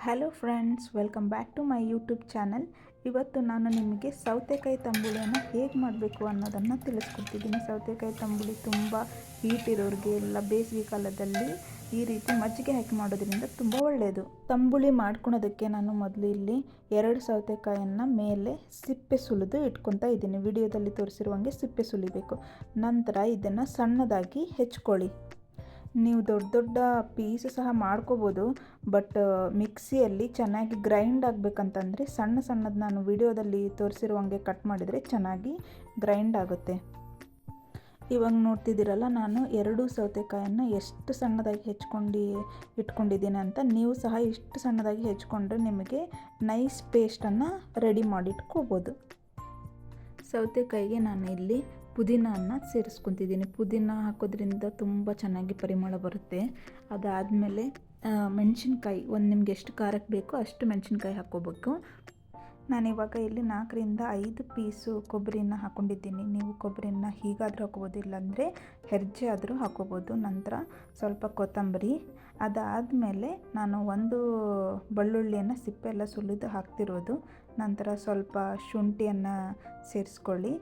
Hello friends, welcome back to my YouTube channel. ಇವತ್ತು ನಾನು ನಿಮಗೆ ಸೌತೆಕಾಯಿ ತಂಬುಳಿಯನ್ನು ಹೇಗೆ ಮಾಡಬೇಕು ಅನ್ನೋದನ್ನು ತಿಳಿಸ್ಕೊಡ್ತಿದ್ದೀನಿ. ಸೌತೆಕಾಯಿ ತಂಬುಳಿ ತುಂಬ ಹೀಟ್ ಇರೋರಿಗೆ ಎಲ್ಲ ಬೇಸಿಗೆ ಕಾಲದಲ್ಲಿ ಈ ರೀತಿ ಮಜ್ಜಿಗೆ ಹಾಕಿ ಮಾಡೋದ್ರಿಂದ ತುಂಬ ಒಳ್ಳೆಯದು. ತಂಬುಳಿ ಮಾಡ್ಕೊಳೋದಕ್ಕೆ ನಾನು ಮೊದಲು ಇಲ್ಲಿ 2 ಸೌತೆಕಾಯನ್ನು ಮೇಲೆ ಸಿಪ್ಪೆ ಸುಲಿದು ಇಟ್ಕೊತಾ ಇದ್ದೀನಿ. ವಿಡಿಯೋದಲ್ಲಿ ತೋರಿಸಿರುವಂಗೆ ಸಿಪ್ಪೆ ಸುಲಿಬೇಕು. ನಂತರ ಇದನ್ನು ಸಣ್ಣದಾಗಿ ಹೆಚ್ಕೊಳ್ಳಿ. ನೀವು ದೊಡ್ಡ ದೊಡ್ಡ ಪೀಸ್ ಸಹ ಮಾಡ್ಕೋಬೋದು, ಬಟ್ ಮಿಕ್ಸಿಯಲ್ಲಿ ಚೆನ್ನಾಗಿ ಗ್ರೈಂಡ್ ಆಗಬೇಕಂತಂದರೆ ಸಣ್ಣದು ನಾನು ವಿಡಿಯೋದಲ್ಲಿ ತೋರಿಸಿರುವಂಗೆ ಕಟ್ ಮಾಡಿದರೆ ಚೆನ್ನಾಗಿ ಗ್ರೈಂಡ್ ಆಗುತ್ತೆ. ಇವಾಗ ನೋಡ್ತಿದ್ದೀರಲ್ಲ, ನಾನು 2 ಸೌತೆಕಾಯನ್ನು ಎಷ್ಟು ಸಣ್ಣದಾಗಿ ಇಟ್ಕೊಂಡಿದ್ದೀನಿ ಅಂತ. ನೀವು ಸಹ ಇಷ್ಟು ಸಣ್ಣದಾಗಿ ಹೆಚ್ಕೊಂಡ್ರೆ ನಿಮಗೆ ನೈಸ್ ಪೇಸ್ಟನ್ನು ರೆಡಿ ಮಾಡಿಟ್ಕೋಬೋದು. ಸೌತೆಕಾಯಿಗೆ ನಾನು ಇಲ್ಲಿ ಪುದೀನವನ್ನು ಸೇರಿಸ್ಕೊತಿದ್ದೀನಿ. ಪುದೀನ ಹಾಕೋದ್ರಿಂದ ತುಂಬ ಚೆನ್ನಾಗಿ ಪರಿಮಳ ಬರುತ್ತೆ. ಅದಾದಮೇಲೆ ಮೆಣಸಿನ್ಕಾಯಿ, ನಿಮ್ಗೆ ಎಷ್ಟು ಖಾರಕ್ಕೆ ಬೇಕೋ ಅಷ್ಟು ಮೆಣಸಿನ್ಕಾಯಿ ಹಾಕ್ಕೋಬೇಕು. ನಾನಿವಾಗ ಇಲ್ಲಿ 4 ರಿಂದ 5 ಪೀಸು ಕೊಬ್ಬರಿನ ಹಾಕ್ಕೊಂಡಿದ್ದೀನಿ. ನೀವು ಕೊಬ್ಬರಿನ ಹೀಗಾದರೂ ಹಾಕ್ಕೋಬೋದು, ಇಲ್ಲಾಂದರೆ ಹೆರ್ಜೆ ಆದರೂ ಹಾಕ್ಕೋಬೋದು. ನಂತರ ಸ್ವಲ್ಪ ಕೊತ್ತಂಬರಿ, ಅದಾದಮೇಲೆ ನಾನು 1 ಬೆಳ್ಳುಳ್ಳಿಯನ್ನು ಸಿಪ್ಪೆ ಎಲ್ಲ ಸುಲಿದು ಹಾಕ್ತಿರೋದು. ನಂತರ ಸ್ವಲ್ಪ ಶುಂಠಿಯನ್ನು ಸೇರಿಸ್ಕೊಳ್ಳಿ.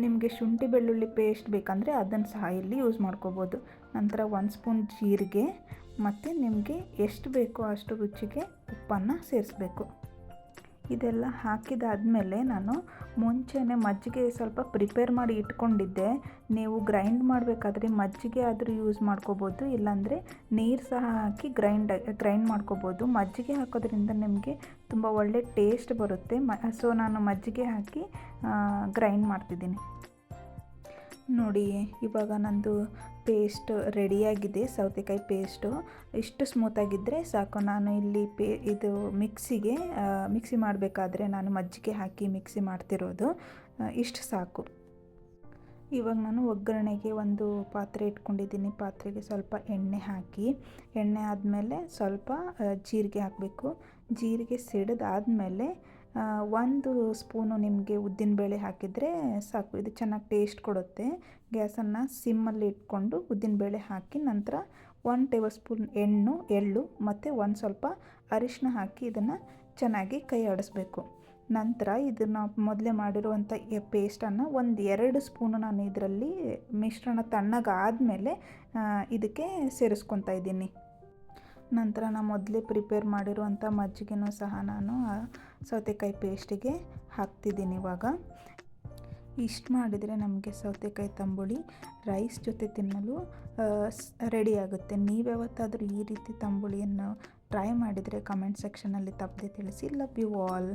ನಿಮಗೆ ಶುಂಠಿ ಬೆಳ್ಳುಳ್ಳಿ ಪೇಸ್ಟ್ ಬೇಕಂದರೆ ಅದನ್ನು ಸಹ ಇಲ್ಲಿ ಯೂಸ್ ಮಾಡ್ಕೋಬೋದು. ನಂತರ 1 ಸ್ಪೂನ್ ಜೀರಿಗೆ ಮತ್ತು ನಿಮಗೆ ಎಷ್ಟು ಬೇಕೋ ಅಷ್ಟು ರುಚಿಗೆ ಉಪ್ಪನ್ನು ಸೇರಿಸ್ಬೇಕು. ಇದೆಲ್ಲ ಹಾಕಿದಾದಮೇಲೆ ನಾನು ಮುಂಚೆನೇ ಮಜ್ಜಿಗೆ ಸ್ವಲ್ಪ ಪ್ರಿಪೇರ್ ಮಾಡಿ ಇಟ್ಕೊಂಡಿದ್ದೆ. ನೀವು ಗ್ರೈಂಡ್ ಮಾಡಬೇಕಾದ್ರೆ ಮಜ್ಜಿಗೆ ಆದರೂ ಯೂಸ್ ಮಾಡ್ಕೋಬೋದು, ಇಲ್ಲಾಂದರೆ ನೀರು ಸಹ ಹಾಕಿ ಗ್ರೈಂಡ್ ಮಾಡ್ಕೋಬೋದು. ಮಜ್ಜಿಗೆ ಹಾಕೋದ್ರಿಂದ ನಿಮಗೆ ತುಂಬ ಒಳ್ಳೆ ಟೇಸ್ಟ್ ಬರುತ್ತೆ. ಸೊ ನಾನು ಮಜ್ಜಿಗೆ ಹಾಕಿ ಗ್ರೈಂಡ್ ಮಾಡ್ತಿದ್ದೀನಿ. ನೋಡಿ, ಇವಾಗ ನಂದು ಪೇಸ್ಟ್ ರೆಡಿಯಾಗಿದೆ. ಸೌತೆಕಾಯಿ ಪೇಸ್ಟು ಇಷ್ಟು ಸ್ಮೂತಾಗಿದ್ದರೆ ಸಾಕು. ನಾನು ಇಲ್ಲಿ ಇದು ಮಿಕ್ಸಿ ಮಾಡಬೇಕಾದ್ರೆ ನಾನು ಮಜ್ಜಿಗೆ ಹಾಕಿ ಮಿಕ್ಸಿ ಮಾಡ್ತಿರೋದು. ಇಷ್ಟು ಸಾಕು. ಇವಾಗ ನಾನು ಒಗ್ಗರಣೆಗೆ ಒಂದು ಪಾತ್ರೆ ಇಟ್ಕೊಂಡಿದ್ದೀನಿ. ಪಾತ್ರೆಗೆ ಸ್ವಲ್ಪ ಎಣ್ಣೆ ಹಾಕಿ, ಎಣ್ಣೆ ಆದಮೇಲೆ ಸ್ವಲ್ಪ ಜೀರಿಗೆ ಹಾಕಬೇಕು. ಜೀರಿಗೆ ಸಿಡಿದಾದಮೇಲೆ 1 ಸ್ಪೂನು ನಿಮಗೆ ಉದ್ದಿನಬೇಳೆ ಹಾಕಿದರೆ ಸಾಕು. ಇದು ಚೆನ್ನಾಗಿ ಟೇಸ್ಟ್ ಕೊಡುತ್ತೆ. ಗ್ಯಾಸನ್ನು ಸಿಮ್ಮಲ್ಲಿ ಇಟ್ಕೊಂಡು ಉದ್ದಿನಬೇಳೆ ಹಾಕಿ, ನಂತರ 1 ಟೇಬಲ್ ಸ್ಪೂನ್ ಎಳ್ಳು ಮತ್ತು ಸ್ವಲ್ಪ ಅರಿಶಿನ ಹಾಕಿ ಇದನ್ನು ಚೆನ್ನಾಗಿ ಕೈ ಆಡಿಸ್ಬೇಕು. ನಂತರ ಇದನ್ನು ಮೊದಲೇ ಮಾಡಿರುವಂಥ ಪೇಸ್ಟನ್ನು 2 ಸ್ಪೂನು ನಾನು ಇದರಲ್ಲಿ ಮಿಶ್ರಣ ತಣ್ಣಗಾದಮೇಲೆ ಇದಕ್ಕೆ ಸೇರಿಸ್ಕೊತಾ ಇದ್ದೀನಿ. ನಂತರ ನಾನು ಮೊದಲೇ ಪ್ರಿಪೇರ್ ಮಾಡಿರುವಂಥ ಮಜ್ಜಿಗೆನೂ ಸಹ ನಾನು ಸೌತೆಕಾಯಿ ಪೇಸ್ಟಿಗೆ ಹಾಕ್ತಿದ್ದೀನಿ. ಇವಾಗ ಇಷ್ಟು ಮಾಡಿದರೆ ನಮಗೆ ಸೌತೆಕಾಯಿ ತಂಬುಳಿ ರೈಸ್ ಜೊತೆ ತಿನ್ನಲು ರೆಡಿ ಆಗುತ್ತೆ. ನೀವು ಯಾವತ್ತಾದರೂ ಈ ರೀತಿ ತಂಬುಳಿಯನ್ನು ಟ್ರೈ ಮಾಡಿದರೆ ಕಮೆಂಟ್ ಸೆಕ್ಷನಲ್ಲಿ ತಪ್ಪದೆ ತಿಳಿಸಿ. Love you all.